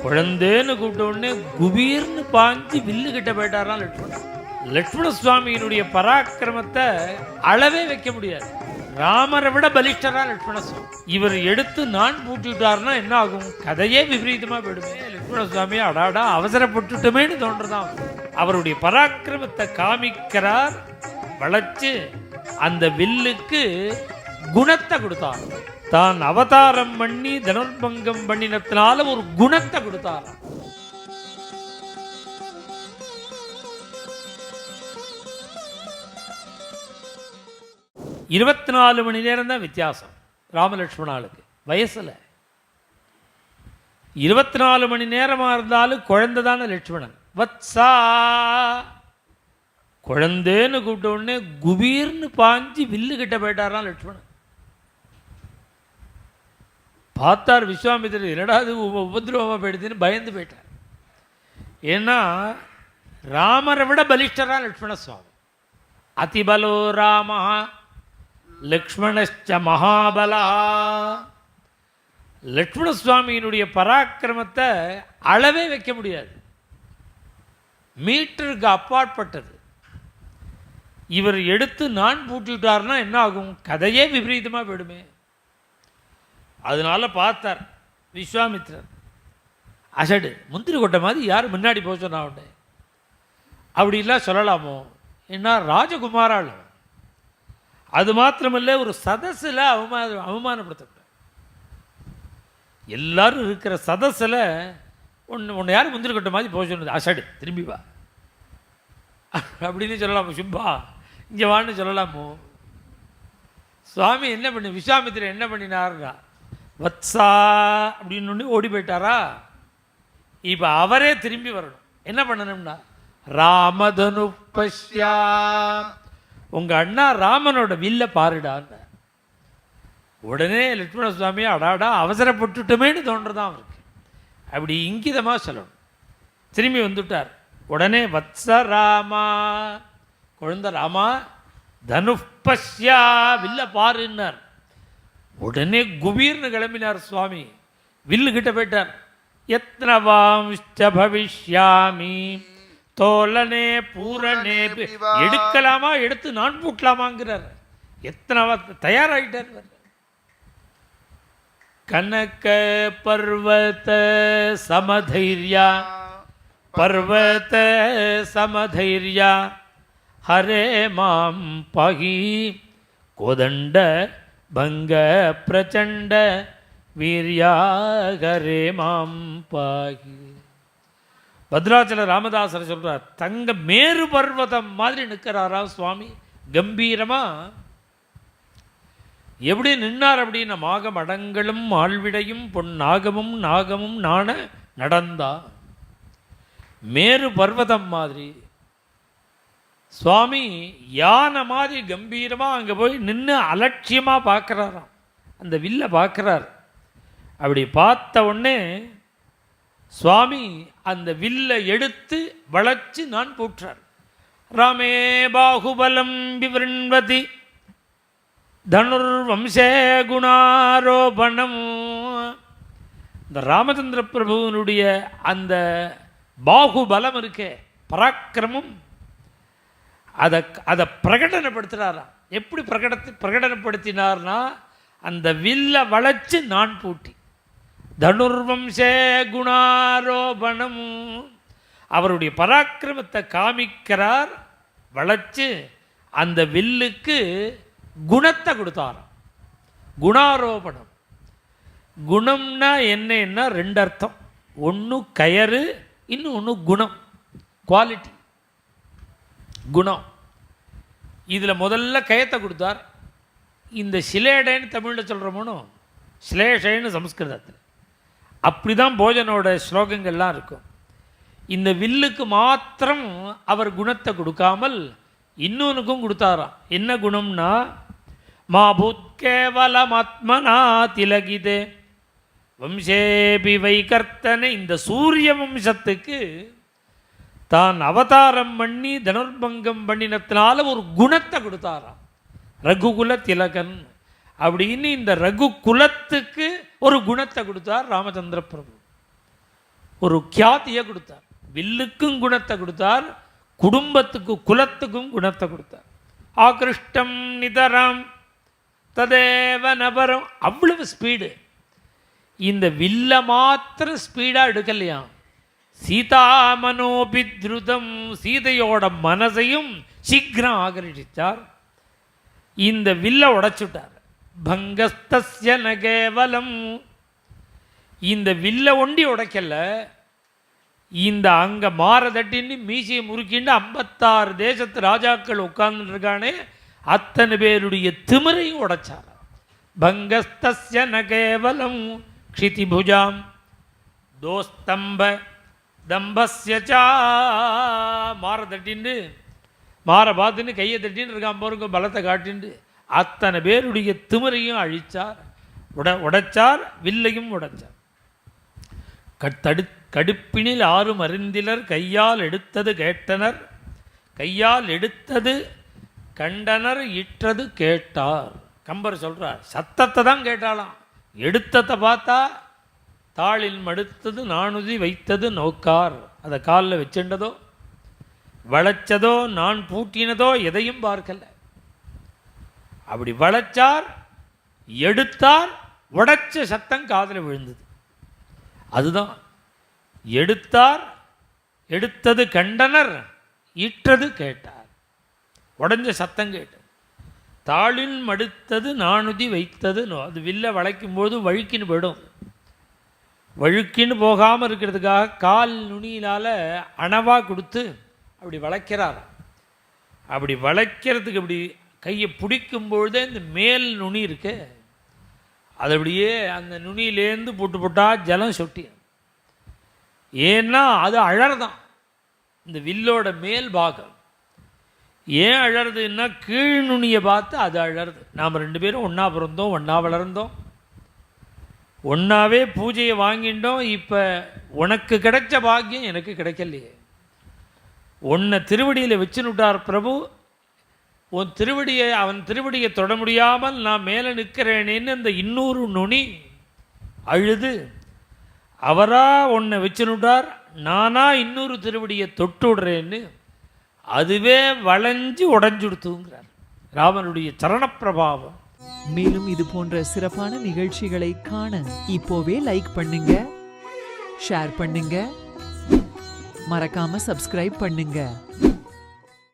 குழந்தேன்னு கூப்பிட்ட உடனே குபீர்னு பாஞ்சு வில்லு கிட்ட போயிட்டாராம் லட்சுமணன். லட்சுமண சுவாமியினுடைய பராக்கிரமத்தை அளவே வைக்க முடியாது. ராமரை விட பலிஷ்டரா லட்சுமண சுவாமி. இவர் எடுத்து நான் பூட்டிவிட்டாருன்னா என்ன ஆகும்? கதையே விபரீதமா போயிடுமே. லட்சுமண சுவாமி அடாடா அவசரப்பட்டுட்டுமேன்னு தோன்றதான். அவருடைய பராக்கிரமத்தை காமிக்கிறார், வளைச்சு அந்த வில்லுக்கு குணத்தை கொடுத்தார். தான் அவதாரம் பண்ணி தனுர்பங்கம் பண்ணினத்தினால ஒரு குணத்தை கொடுத்தார். இருபத்தி 4 மணி நேரம் தான் வித்தியாசம் ராமலட்சுமணாளுக்கு வயசுல. 24 மணி நேரமா இருந்தாலும் குழந்தை தானே லட்சுமணன். வத்சா குழந்தேன்னு கூப்பிட்ட உடனே குபீர்னு பாஞ்சு வில்லு கிட்ட போயிட்டாராம் லட்சுமணன். பார்த்தார் விஸ்வாமித்திரர், என்னடா அது உபதிரவமா போயிடுதுன்னு பயந்து போயிட்டார். ஏன்னா ராமரை விட பலிஷ்டரா லட்சுமண சுவாமி. அதிபலோ ராம லக்ஷ்மணச்ச மகாபலா. லட்சுமண சுவாமியினுடைய பராக்கிரமத்தை அளவே வைக்க முடியாது, மீட்டருக்கு அப்பாற்பட்டது. இவர் எடுத்து நான் பூட்டிவிட்டார்னா என்ன ஆகும்? கதையே விபரீதமாக போயிடுமே. அதனால பார்த்தார் விஸ்வாமித்திரர், அசடு முந்திரி கொட்டை மாதிரி யார் முன்னாடி போக சொன்னா உண்டு அப்படிலாம் சொல்லலாமோ? என்ன ராஜகுமாரால். அது மாத்திரமல்ல, ஒரு சதஸில் அவமானப்படுத்தக்கூடாது. எல்லாரும் இருக்கிற சதஸில் உன்னை யார் முந்திரி கொட்டை மாதிரி போக சொன்னது? அசடு திரும்பி வா அப்படின்னு சொல்லலாமோ? சும்பா இங்கே வான்னு சொல்லலாமோ? சுவாமி என்ன பண்ணி, விஸ்வாமித்திரர் என்ன பண்ணினார்னா வத்சா அப்படின்னு ஓடி போயிட்டாரா. இப்போ அவரே திரும்பி வரணும். என்ன பண்ணணும்னா ராமதனு பஷ்யா, உங்க அண்ணா ராமனோட வில்ல பாருடான். உடனே லட்சுமண சுவாமி அடாடா அவசரப்பட்டுட்டோமேன்னு தோன்றதான் அவருக்கு. அப்படி இங்கிதமாக சொல்லணும். திரும்பி வந்துட்டார். உடனே வத்ச ராமா, குழந்தை ராமா தனுப்பஷ்யா வில்ல பாருன்னார். உடனே குபீர்னு கிளம்பினார் சுவாமி. வில்லு கிட்ட போயிட்டார். எத்தனவாம்ஷ்ட பவிஷ்யாமி தோலனே பூரணே. எடுக்கலாமா, எடுத்து நான் பூட்டலாமாங்கிறார். எத்தனவா தயாராகிட்டார். கனக பர்வத சமதைர்யா பர்வத சமதைர்யா ஹரே மாம் பகி கோதண்ட பங்க பிரச்சண்ட வீரியா ஹரே மாம் பாகி. பத்ராச்சல ராமதாசர் சொல்றார், தங்க மேரு பர்வதம் மாதிரி நிற்கிறாரா சுவாமி. கம்பீரமா எப்படி நின்னார் அப்படின்னா, மாக மடங்களும் ஆழ்விடையும் பொன்னாகமும் நாகமும் நாண நடந்தா. மேரு பர்வதம் மாதிரி சுவாமி யானை மாதிரி கம்பீரமாக அங்கே போய் நின்று அலட்சியமாக பார்க்குறாராம். அந்த வில்லை பார்க்குறார். அப்படி பார்த்த உடனே சுவாமி அந்த வில்லை எடுத்து வளைச்சு நான் போற்றார். ராமே பாகுபலம் விவருண்வதி தனுர் வம்சே குணாரோபணம். இந்த ராமச்சந்திர பிரபுவனுடைய அந்த பாகுபலம் இருக்கே, பராக்கிரமம், அதை பிரகடனப்படுத்துகிறாராம். எப்படி பிரகடனப்படுத்தினார்னா, அந்த வில்ல வளைச்சு நான் பூட்டி தனுர்வம்சே குணாரோபணம். அவருடைய பராக்கிரமத்தை காமிக்கிறார். வளைச்சு அந்த வில்லுக்கு குணத்தை கொடுத்தாராம். குணாரோபணம். குணம்னா என்னன்னா ரெண்டு அர்த்தம். ஒன்று கயறு, இன்னொன்று குணம், குவாலிட்டி, குணம். இதில் முதல்ல கயத்தை கொடுத்தார். இந்த சிலேடைன்னு தமிழில் சொல்கிறோமோனோ, ஸ்லேஷைன்னு சம்ஸ்கிருதத்தில். அப்படி தான் போஜனோட ஸ்லோகங்கள்லாம் இருக்கும். இந்த வில்லுக்கு மாத்திரம் அவர் குணத்தை கொடுக்காமல் இன்னொன்றுக்கும் கொடுத்தாராம். என்ன குணம்னா, மா பூத் கேவலமாத்மனா திலகிதே வம்சேபி வைகர்த்தனை. இந்த சூரிய வம்சத்துக்கு தான் அவதாரம் பண்ணி தனுர்பங்கம் பண்ணினத்தினால ஒரு குணத்தை கொடுத்தாராம். ரகுகுல திலகன் அப்படின்னு இந்த ரகு குலத்துக்கு ஒரு குணத்தை கொடுத்தார் ராமச்சந்திர பிரபு. ஒரு கியாதியை கொடுத்தார். வில்லுக்கும் குணத்தை கொடுத்தார், குடும்பத்துக்கு குலத்துக்கும் குணத்தை கொடுத்தார். ஆகிருஷ்டம் நிதரம் ததேவ நபரம். அவ்வளவு ஸ்பீடு. இந்த வில்ல மாத்திரம் ஸ்பீடாக எடுக்கலையா, சீதா மனோபித்ருதம், சீதையோட மனசையும் சீக்கிரம் ஆகர்ஷித்தார். இந்த வில்ல உடைச்சுட்டார். பங்கஸ்தஸ்ய ந கேவலம். இந்த வில்ல ஒண்டி உடைக்கல, இந்த அங்க மாற தட்டின்னு மீசையை முறுக்கிண்டு 56 தேசத்து ராஜாக்கள் உட்கார்ந்துருக்கானே அத்தனை பேருடைய திமிரையும் உடைச்சார். பங்கஸ்தஸ்ய ந கேவலம் க்ஷிதிபுஜாம் தோஸ்தம்ப தம்பஸ்யச்சா. மாற தட்டின்னு மாற பார்த்துன்னு கையை தட்டின்னு இருக்கான் பாருங்க, பலத்தை காட்டிண்டு அத்தனை பேருடைய திமிரையும் அழிச்சார், உடைச்சார், வில்லையும் உடைச்சார். கடுப்பினில் ஆறும் அறிந்திலர் கையால் எடுத்தது கேட்டனர், கையால் எடுத்தது கண்டனர், இட்டது கேட்டார். கம்பர் சொல்றார், சத்தத்தை தான் கேட்டாலாம், எடுத்ததை பார்த்தா தாளில் மடுத்தது நாணுதி வைத்தது நோக்கார். அதை காலில் வச்சுண்டதோ வளைச்சதோ நான் பூட்டினதோ எதையும் பார்க்கல. அப்படி வளைச்சார், எடுத்தார், உடைச்ச சத்தம் காதில் விழுந்தது. அதுதான் எடுத்தார், எடுத்தது கண்டனர், ஈற்றது கேட்டார். உடஞ்ச சத்தம் கேட்டு தாளின் மடுத்தது நாணுதி வைத்தது அது வில்ல வளைக்கும்போது வழுக்கின்னு போயிடும். வழுக்கின்னு போகாமல் இருக்கிறதுக்காக கால் நுனியினால் அணவாக கொடுத்து அப்படி வளைக்கிறார். அப்படி வளைக்கிறதுக்கு அப்படி கையை பிடிக்கும்பொழுதே இந்த மேல் நுனி இருக்கு, அது அப்படியே அந்த நுனியிலேருந்து போட்டு போட்டால் ஜலம் சொட்டி. ஏன்னா அது அழறதான் இந்த வில்லோட மேல் பாகம். ஏன் அழறதுன்னா கீழ் நுனியை பார்த்து அது அழறது. நாம் 2 பேரும் ஒன்றா பிறந்தோம், ஒன்றா வளர்ந்தோம், ஒன்றாவே பூஜையை வாங்கிட்டோம். இப்போ உனக்கு கிடைச்ச பாக்கியம் எனக்கு கிடைக்கலையே. உன்னை திருவடியில் வச்சுனுட்டார் பிரபு, உன் திருவடியை அவன் திருவடியை தொட முடியாமல் நான் மேலே நிற்கிறேனேன்னு அந்த இன்னொரு நுனி அழுது அவரா உன்னை வச்சுனுட்டார், நானா இன்னொரு திருவடியை தொட்டு விடுறேன்னு அதுவே வளைஞ்சு உடஞ்சுடுத்துங்கிறார். ராமனுடைய சரணப்பிரபாவம். மேலும் இது போன்ற சிறப்பான நிகழ்ச்சிகளை காண இப்போவே லைக் பண்ணுங்க, ஷேர் பண்ணுங்க, மறக்காம சப்ஸ்கிரைப் பண்ணுங்க.